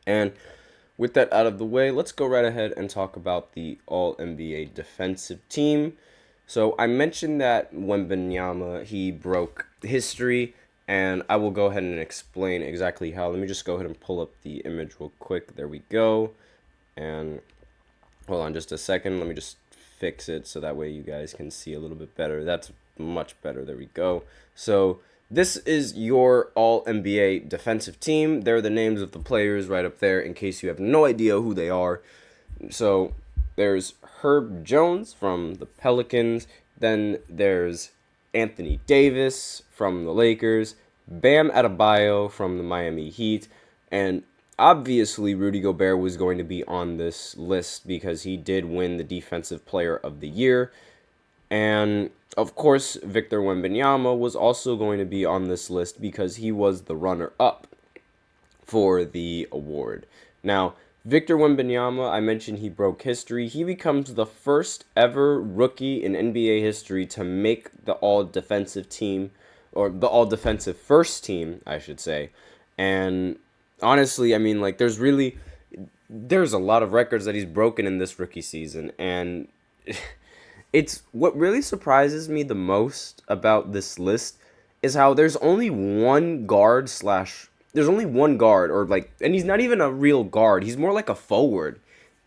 And with that out of the way, let's go right ahead and talk about the All NBA defensive team. So I mentioned that Wembanyama, he broke history, and I will go ahead and explain exactly how. Let me just go ahead and pull up the image real quick. There we go. And hold on just a second. Let me just fix it so that way you guys can see a little bit better. That's much better. There we go. So this is your All NBA defensive team. They're the names of the players right up there in case you have no idea who they are. So there's Herb Jones from the Pelicans. Then there's Anthony Davis from the Lakers. Bam Adebayo from the Miami Heat. And obviously, Rudy Gobert was going to be on this list because he did win the Defensive Player of the Year. And of course, Victor Wembanyama was also going to be on this list because he was the runner-up for the award. Now, Victor Wembanyama, I mentioned he broke history. He becomes the first ever rookie in NBA history to make the all-defensive team, or the all-defensive first team, I should say. And honestly, I mean, like, there's a lot of records that he's broken in this rookie season, and it's what really surprises me the most about this list is how there's only one guard, or like, and he's not even a real guard. He's more like a forward,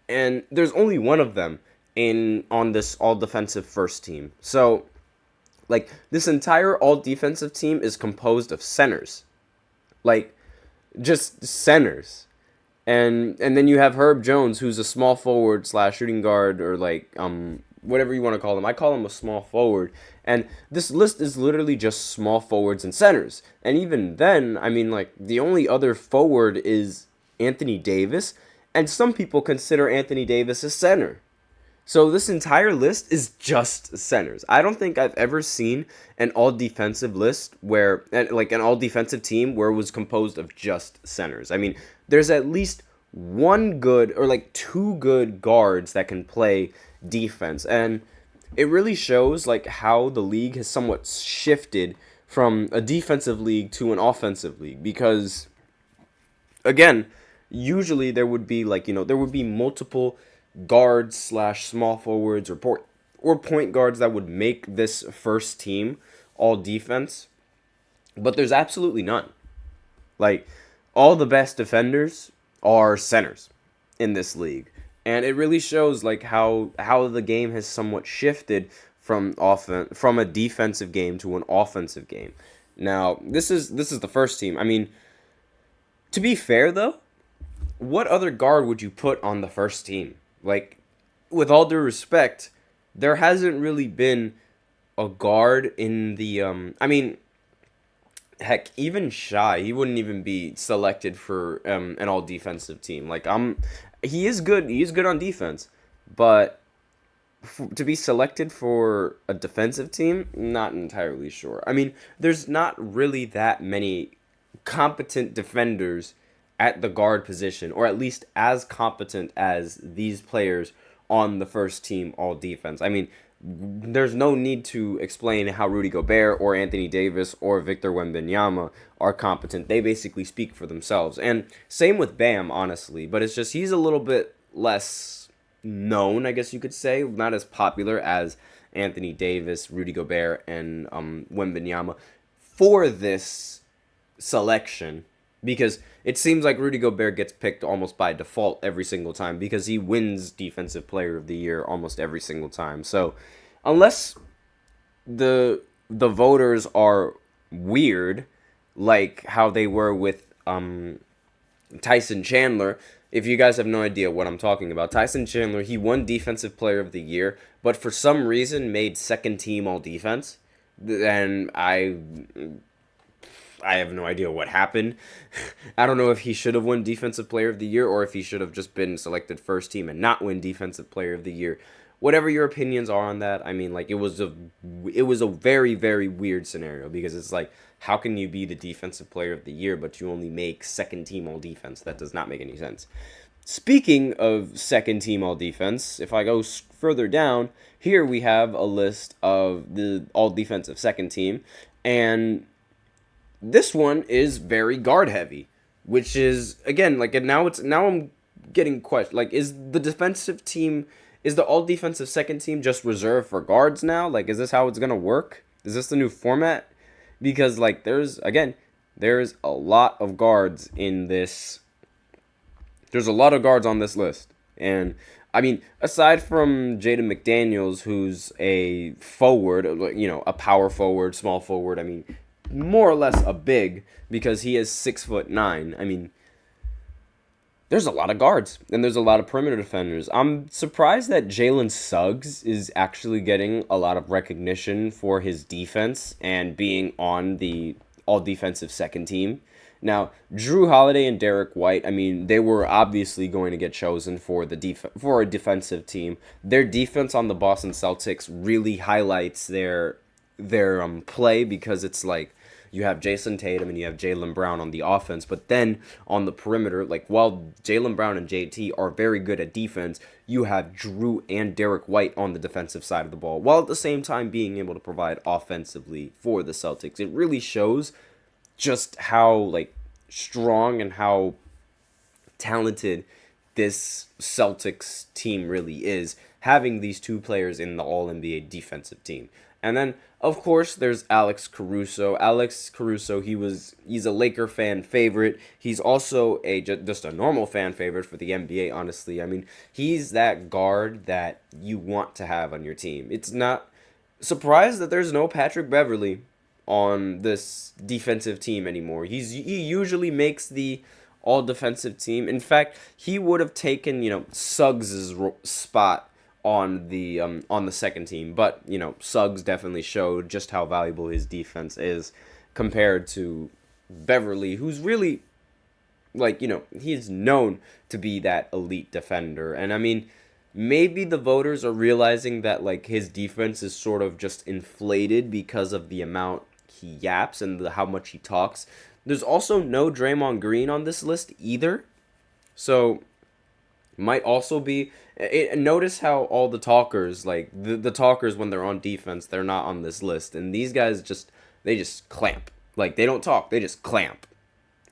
and there's only one of them in on this all defensive first team. So, like, this entire all defensive team is composed of centers, like just centers. And then you have Herb Jones, who's a small forward slash shooting guard, or like whatever you want to call him. I call him a small forward. And this list is literally just small forwards and centers. And even then, I mean, like, the only other forward is Anthony Davis, and some people consider Anthony Davis a center. So this entire list is just centers. I don't think I've ever seen an all defensive list where, like, an all defensive team where it was composed of just centers. I mean, there's at least one good, or like two good guards that can play defense, and it really shows like how the league has somewhat shifted from a defensive league to an offensive league, because again, usually there would be, like, there would be multiple guards slash small forwards, or point guards that would make this first team all defense, but there's absolutely none. Like, all the best defenders are centers in this league. And it really shows like how the game has somewhat shifted from a defensive game to an offensive game. Now, this is the first team. I mean, to be fair though, what other guard would you put on the first team? Like, with all due respect, there hasn't really been a guard in the I mean, heck, even Shy, he wouldn't even be selected for an all defensive team. Like, he is good. He is good on defense, but to be selected for a defensive team, not entirely sure. I mean, there's not really that many competent defenders at the guard position, or at least as competent as these players on the first team all defense. I mean, there's no need to explain how Rudy Gobert or Anthony Davis or Victor Wembanyama are competent. They basically speak for themselves. And same with Bam, honestly. But it's just he's a little bit less known, I guess you could say. Not as popular as Anthony Davis, Rudy Gobert, and Wembanyama for this selection, because it seems like Rudy Gobert gets picked almost by default every single time because he wins Defensive Player of the Year almost every single time. So unless the voters are weird, like how they were with Tyson Chandler. If you guys have no idea what I'm talking about, Tyson Chandler, he won Defensive Player of the Year, but for some reason made second team all defense. And I have no idea what happened. I don't know if he should have won Defensive Player of the Year, or if he should have just been selected first team and not win Defensive Player of the Year. Whatever your opinions are on that, I mean, like, it was a very, very weird scenario, because it's like, how can you be the Defensive Player of the Year but you only make second team all defense? That does not make any sense. Speaking of second team all defense, if I go further down, here we have a list of the all defensive second team, and this one is very guard heavy. which is again like, and now I'm getting questioned. Like, is the defensive team, is the all defensive second team just reserved for guards now? Like, is this how it's gonna work? Is this the new format? Because like, there's a lot of guards in this. There's a lot of guards on this list, and I mean, aside from Jaden McDaniels, who's a forward, a power forward, small forward. I mean, more or less a big, because he is 6'9". I mean, there's a lot of guards, and there's a lot of perimeter defenders. I'm surprised that Jalen Suggs is actually getting a lot of recognition for his defense and being on the all-defensive second team. Now, Drew Holiday and Derek White, I mean, they were obviously going to get chosen for for a defensive team. Their defense on the Boston Celtics really highlights their play, because it's like, you have Jason Tatum and you have Jaylen Brown on the offense, but then on the perimeter, like, while Jaylen Brown and JT are very good at defense, you have Drew and Derek White on the defensive side of the ball, while at the same time being able to provide offensively for the Celtics. It really shows just how like strong and how talented this Celtics team really is, having these two players in the All-NBA defensive team. And then, of course, there's Alex Caruso. Alex Caruso, he's a Laker fan favorite. He's also just a normal fan favorite for the NBA, honestly. I mean, he's that guard that you want to have on your team. It's not surprised that there's no Patrick Beverley on this defensive team anymore. He usually makes the all defensive team. In fact, he would have taken, Suggs' spot on the second team, but Suggs definitely showed just how valuable his defense is compared to Beverley, who's really he's known to be that elite defender. And I mean, maybe the voters are realizing that like his defense is sort of just inflated because of the amount he yaps and how much he talks. There's also no Draymond Green on this list either, so might also be. Notice how all the talkers, like the talkers when they're on defense, they're not on this list, and these guys just clamp. Like, they don't talk, they just clamp.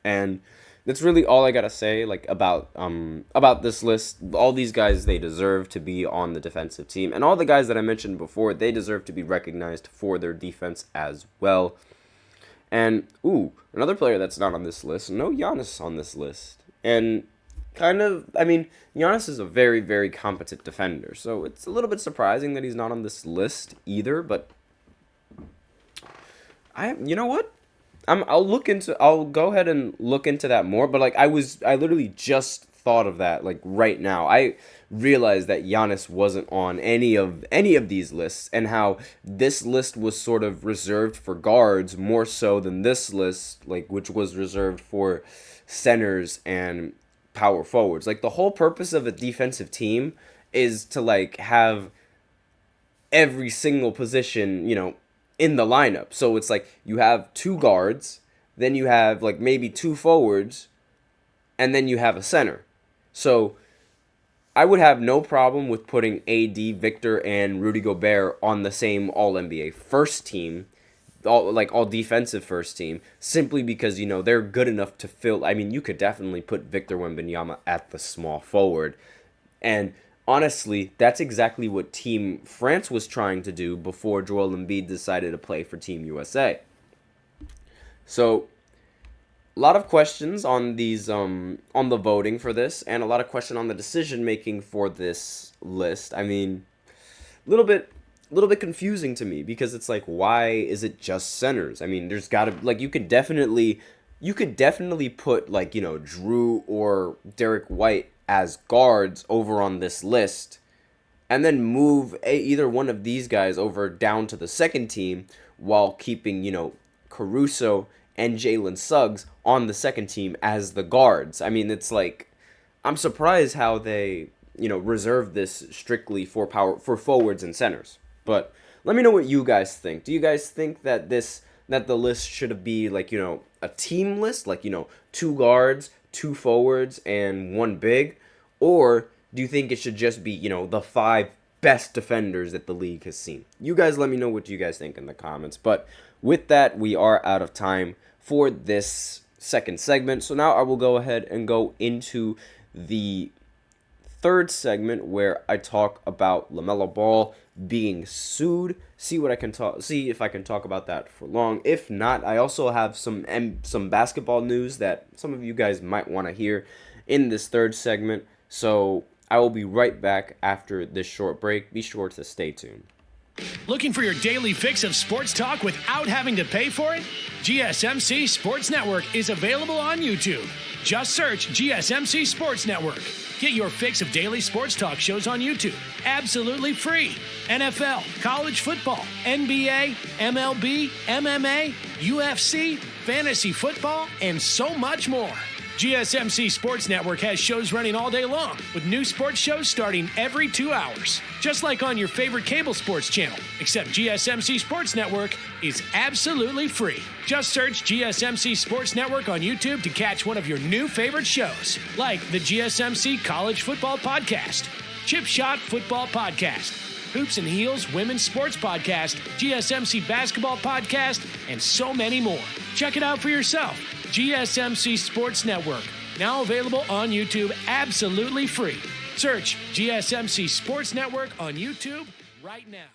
And that's really all I gotta say, like, about this list. All these guys, they deserve to be on the defensive team, and all the guys that I mentioned before, they deserve to be recognized for their defense as well. And another player that's not on this list, no Giannis on this list, and Giannis is a very, very competent defender, so it's a little bit surprising that he's not on this list either. But you know what? I'll go ahead and look into that more. But like, I literally just thought of that like right now. I realized that Giannis wasn't on any of these lists, and how this list was sort of reserved for guards more so than this list, like, which was reserved for centers and power forwards. Like, the whole purpose of a defensive team is to like have every single position, in the lineup. So it's like you have two guards, then you have like maybe two forwards, and then you have a center. So I would have no problem with putting AD, Victor, and Rudy Gobert on the same All-NBA first team, all defensive first team, simply because, they're good enough to fill. I mean, you could definitely put Victor Wembanyama at the small forward. And honestly, that's exactly what Team France was trying to do before Joel Embiid decided to play for Team USA. So, a lot of questions on these on the voting for this, and a lot of question on the decision making for this list. I mean, a little bit confusing to me, because it's like, why is it just centers? I mean, there's got to, like, you could definitely put, like, Drew or Derek White as guards over on this list, and then move either one of these guys over down to the second team, while keeping, Caruso and Jalen Suggs on the second team as the guards. I mean, it's like, I'm surprised how they, reserve this strictly for forwards and centers. But let me know what you guys think. Do you guys think that the list should be like, a team list, like, two guards, two forwards, and one big? Or do you think it should just be, the 5 best defenders that the league has seen? You guys let me know what you guys think in the comments. But with that, we are out of time for this second segment. So now I will go ahead and go into the third segment where I talk about LaMelo Ball being sued. See if I can talk about that for long. If not, I also have some basketball news that some of you guys might want to hear in this third segment. So I will be right back after this short break. Be sure to stay tuned. Looking for your daily fix of sports talk without having to pay for it? GSMC Sports Network is available on YouTube. Just search GSMC Sports Network. Get your fix of daily sports talk shows on YouTube, absolutely free. NFL, college football, NBA, MLB, MMA, UFC, fantasy football, and so much more. GSMC Sports Network has shows running all day long, with new sports shows starting every 2 hours. Just like on your favorite cable sports channel, except GSMC Sports Network is absolutely free. Just search GSMC Sports Network on YouTube to catch one of your new favorite shows, like the GSMC College Football Podcast, Chip Shot Football Podcast, Hoops and Heels Women's Sports Podcast, GSMC Basketball Podcast, and so many more. Check it out for yourself. GSMC Sports Network, now available on YouTube absolutely free. Search GSMC Sports Network on YouTube right now.